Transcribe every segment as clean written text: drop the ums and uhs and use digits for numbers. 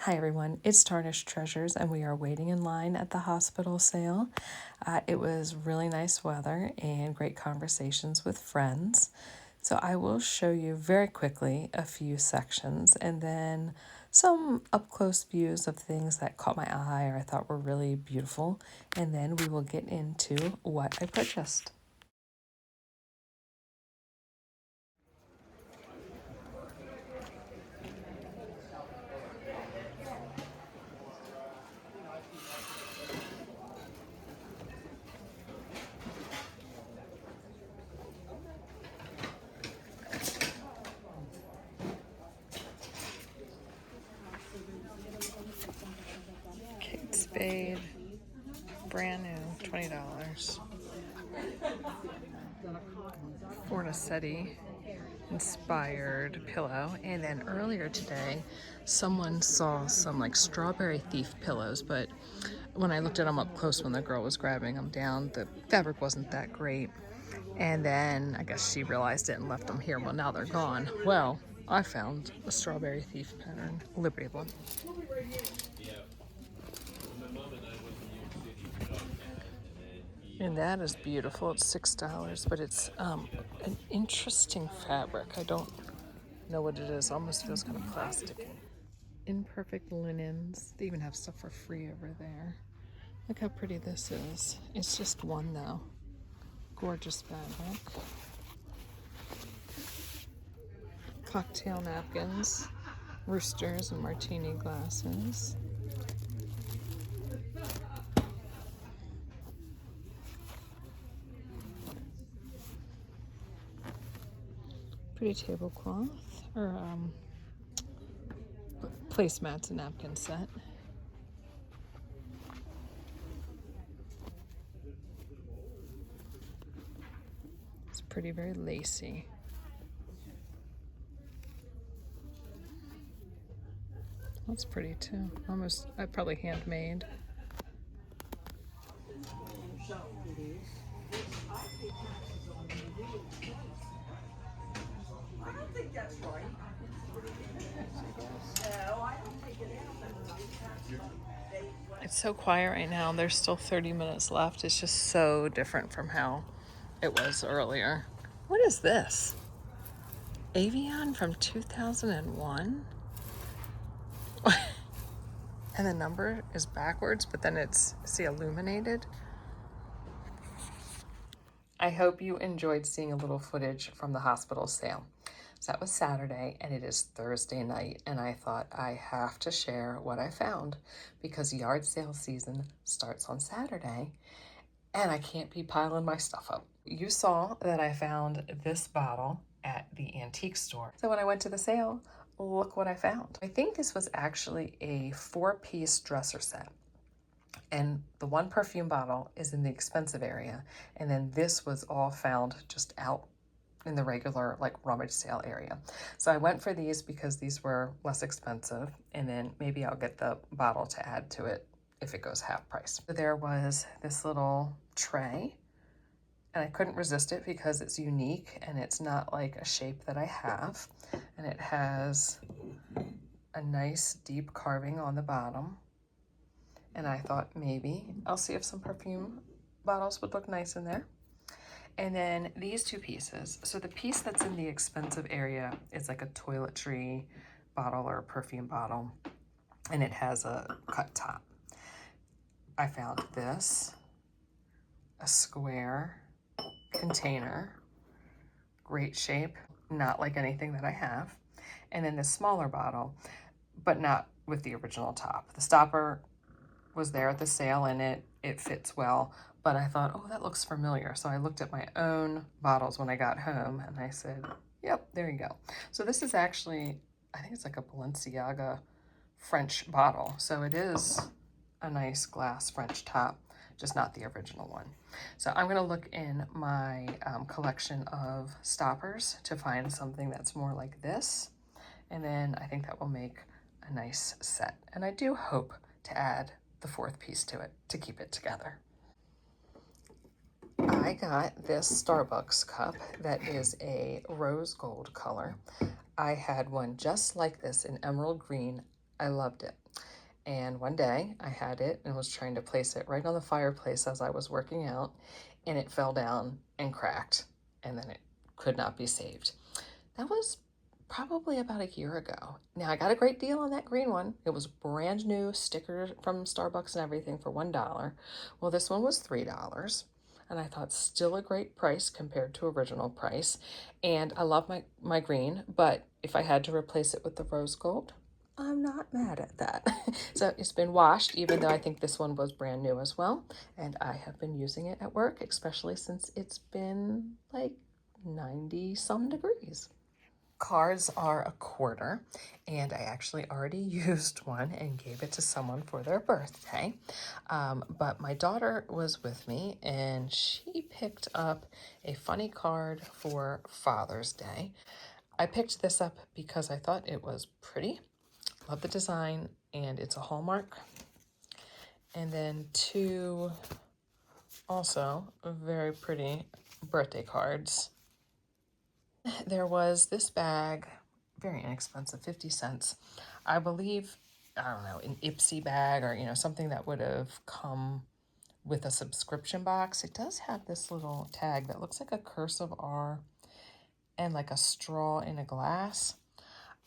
Hi everyone, it's Tarnished Treasures and we are waiting in line at the hospital sale. It was really nice weather and great conversations with friends. So I will show you very quickly a few sections and then some up close views of things that caught my eye or I thought were really beautiful. And then we will get into what I purchased. Kate Spade, brand new, $20. Fornasetti inspired pillow. And then earlier today, someone saw some like strawberry thief pillows, but when I looked at them up close when the girl was grabbing them down, the fabric wasn't that great. And then I guess she realized it and left them here. Well, now they're gone. Well, I found a strawberry thief pattern, Liberty one. And that is beautiful. It's $6, but it's an interesting fabric. I don't know what it is. Almost feels kind of plastic. Imperfect linens. They even have stuff for free over there. Look how pretty this is. It's just one though. Gorgeous fabric. Cocktail napkins, roosters and martini glasses. Pretty tablecloth or placemats and napkin set. It's pretty, very lacy. That's pretty too. Almost, probably handmade. I don't think that's right. No, I don't think it is. It's so quiet right now. There's still 30 minutes left. It's just so different from how it was earlier. What is this? Avion from 2001? And the number is backwards, but then it's, see, illuminated. I hope you enjoyed seeing a little footage from the hospital sale. So that was Saturday and it is Thursday night, and I thought I have to share what I found because yard sale season starts on Saturday and I can't be piling my stuff up. You saw that I found this bottle at the antique store. So when I went to the sale, look what I found. I think this was actually a 4-piece dresser set. And the one perfume bottle is in the expensive area. And then this was all found just out in the regular like rummage sale area. So I went for these because these were less expensive, and then maybe I'll get the bottle to add to it if it goes half price. So there was this little tray and I couldn't resist it because it's unique and it's not like a shape that I have. And it has a nice deep carving on the bottom. And I thought maybe I'll see if some perfume bottles would look nice in there. And then these two pieces. So the piece that's in the expensive area is like a toiletry bottle or a perfume bottle, and it has a cut top. I found this, a square container, great shape, not like anything that I have. And then this smaller bottle, but not with the original top. The stopper was there at the sale and it fits well, but I thought, oh, that looks familiar. So I looked at my own bottles when I got home and I said, yep, there you go. So this is actually, I think it's like a Balenciaga French bottle. So it is a nice glass French top, just not the original one. So I'm gonna look in my collection of stoppers to find something that's more like this. And then I think that will make a nice set. And I do hope to add the 4th piece to it to keep it together. I got this Starbucks cup that is a rose gold color. I had one just like this in emerald green. I loved it. And one day I had it and was trying to place it right on the fireplace as I was working out, and it fell down and cracked, and then it could not be saved. That was probably about a year ago. Now I got a great deal on that green one. It was brand new, sticker from Starbucks and everything for $1. Well, this one was $3. And I thought still a great price compared to original price. And I love my green, but if I had to replace it with the rose gold, I'm not mad at that. So it's been washed, even though I think this one was brand new as well. And I have been using it at work, especially since it's been like 90 some degrees. Cards are a quarter, and I actually already used one and gave it to someone for their birthday. But my daughter was with me, and she picked up a funny card for Father's Day. I picked this up because I thought it was pretty. Love the design, and it's a Hallmark. And then two also very pretty birthday cards. There was this bag, very inexpensive, 50 cents. I believe, I don't know, an Ipsy bag or, something that would have come with a subscription box. It does have this little tag that looks like a cursive R and like a straw in a glass.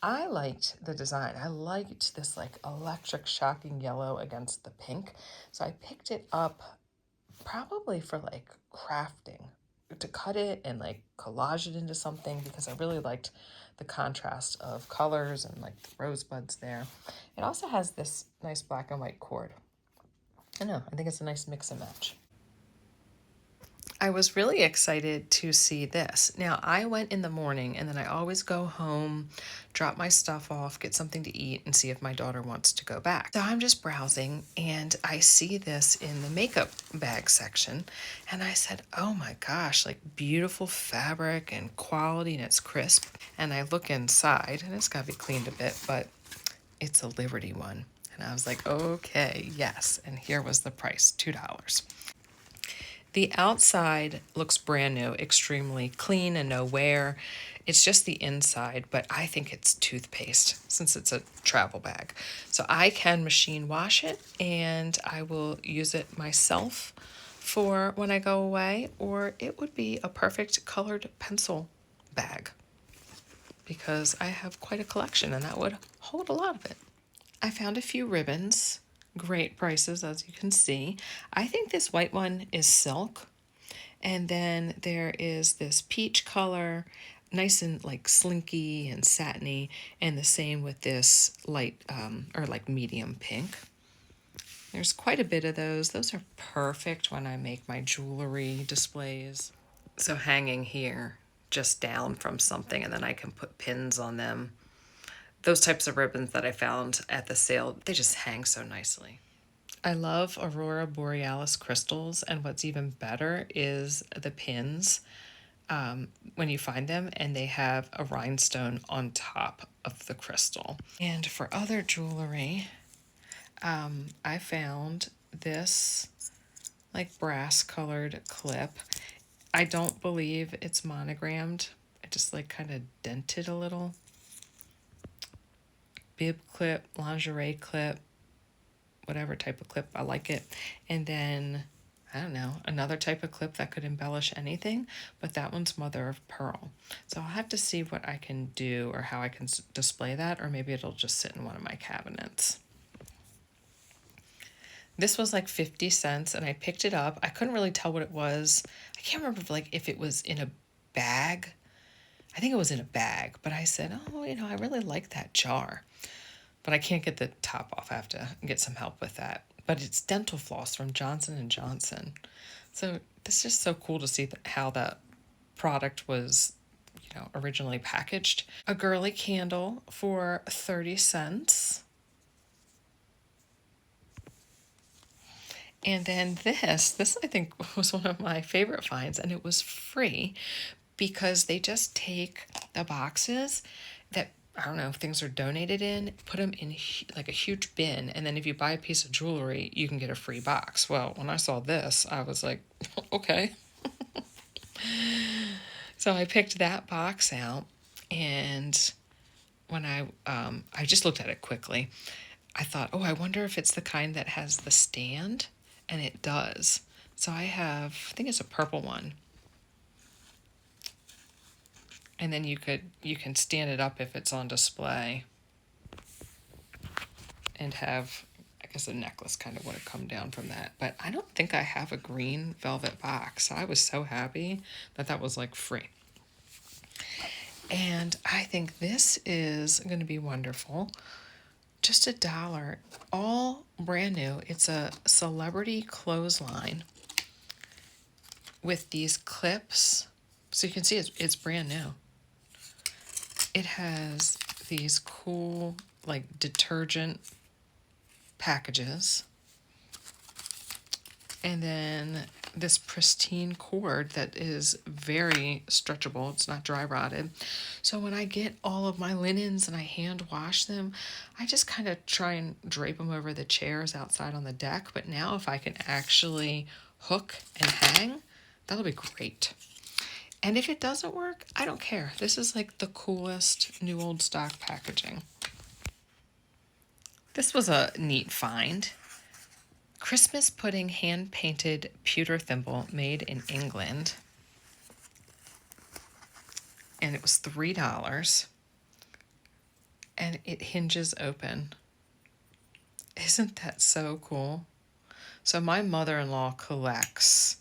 I liked the design. I liked this like electric shocking yellow against the pink. So I picked it up probably for like crafting, to cut it and like collage it into something, because I really liked the contrast of colors and like the rosebuds there. It also has this nice black and white cord. I know, I think it's a nice mix and match. I was really excited to see this. Now, I went in the morning and then I always go home, drop my stuff off, get something to eat, and see if my daughter wants to go back. So I'm just browsing and I see this in the makeup bag section. And I said, oh my gosh, like beautiful fabric and quality, and it's crisp. And I look inside and it's got to be cleaned a bit, but it's a Liberty one. And I was like, okay, yes. And here was the price, $2. The outside looks brand new, extremely clean and no wear. It's just the inside, but I think it's toothpaste since it's a travel bag. So I can machine wash it and I will use it myself for when I go away, or it would be a perfect colored pencil bag because I have quite a collection and that would hold a lot of it. I found a few ribbons. Great prices, as you can see. I think this white one is silk. And then there is this peach color, nice and like slinky and satiny. And the same with this light or like medium pink. There's quite a bit of those. Those are perfect when I make my jewelry displays. So hanging here, just down from something, and then I can put pins on them. Those types of ribbons that I found at the sale, they just hang so nicely. I love Aurora Borealis crystals, and what's even better is the pins when you find them, and they have a rhinestone on top of the crystal. And for other jewelry, I found this like brass colored clip. I don't believe it's monogrammed. I just like kind of dented a little. Bib clip, lingerie clip, whatever type of clip, I like it. And then, I don't know, another type of clip that could embellish anything, but that one's mother of pearl. So I'll have to see what I can do or how I can display that, or maybe it'll just sit in one of my cabinets. This was like 50 cents and I picked it up. I couldn't really tell what it was. I can't remember if it was in a bag. I think it was in a bag, but I said, oh, I really like that jar. But I can't get the top off. I have to get some help with that. But it's dental floss from Johnson & Johnson. So it's just so cool to see how that product was, originally packaged. A girly candle for 30 cents. And then this I think was one of my favorite finds, and it was free because they just take the boxes that, I don't know, if things are donated in, put them in like a huge bin, and then if you buy a piece of jewelry, you can get a free box. Well, when I saw this, I was like, okay. So I picked that box out, and when I just looked at it quickly, I thought, oh, I wonder if it's the kind that has the stand, and it does. So I have, I think it's a purple one. And then you can stand it up if it's on display and have, I guess, a necklace kind of would have come down from that. But I don't think I have a green velvet box. I was so happy that that was like free. And I think this is going to be wonderful. Just $1, all brand new. It's a celebrity clothesline with these clips. So you can see it's brand new. It has these cool, like, detergent packages. And then this pristine cord that is very stretchable. It's not dry rotted. So when I get all of my linens and I hand wash them, I just kind of try and drape them over the chairs outside on the deck. But now if I can actually hook and hang, that'll be great. And if it doesn't work, I don't care. This is like the coolest new old stock packaging. This was a neat find. Christmas pudding hand-painted pewter thimble made in England. And it was $3. And it hinges open. Isn't that so cool? So my mother-in-law collects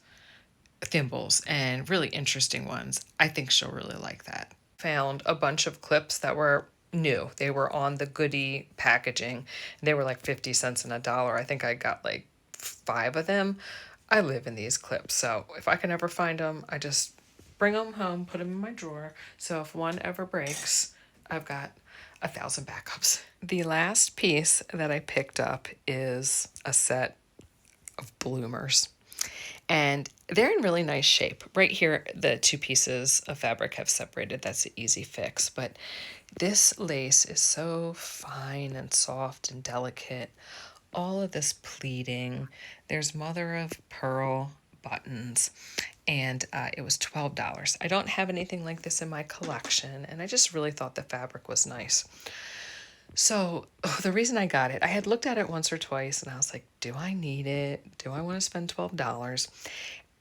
thimbles and really interesting ones. I think she'll really like that. Found a bunch of clips that were new. They were on the goodie packaging. They were like 50 cents and $1. I think I got like 5 of them. I live in these clips, so if I can ever find them, I just bring them home, put them in my drawer. So if one ever breaks, I've got 1,000 backups. The last piece that I picked up is a set of bloomers. And they're in really nice shape. Right here, the 2 pieces of fabric have separated. That's an easy fix. But this lace is so fine and soft and delicate. All of this pleating. There's mother of pearl buttons. And it was $12. I don't have anything like this in my collection. And I just really thought the fabric was nice. So the reason I got it, I had looked at it once or twice and I was like, do I need it? Do I want to spend $12?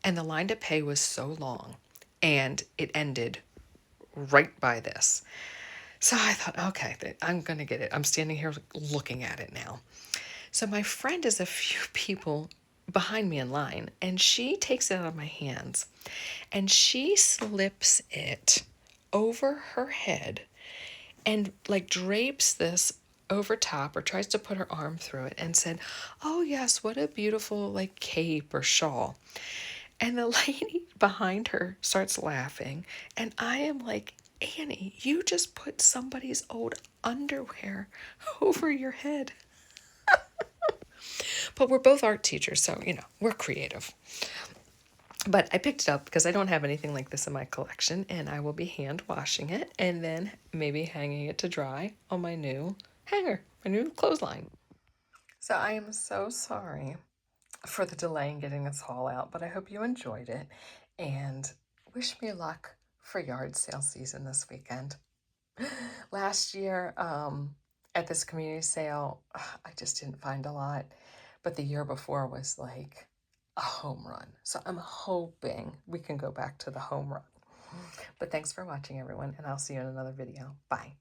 And the line to pay was so long and it ended right by this. So I thought, okay, I'm going to get it. I'm standing here looking at it now. So my friend is a few people behind me in line and she takes it out of my hands and she slips it over her head and like drapes this over top or tries to put her arm through it and said, oh yes, what a beautiful like cape or shawl. And the lady behind her starts laughing and I am like, Annie, you just put somebody's old underwear over your head. But we're both art teachers, so we're creative. But I picked it up because I don't have anything like this in my collection, and I will be hand washing it and then maybe hanging it to dry on my new hanger, my new clothesline. So I am so sorry for the delay in getting this haul out, but I hope you enjoyed it and wish me luck for yard sale season this weekend. Last year at this community sale, I just didn't find a lot, but the year before was like a home run. So I'm hoping we can go back to the home run. But thanks for watching, everyone, and I'll see you in another video. Bye.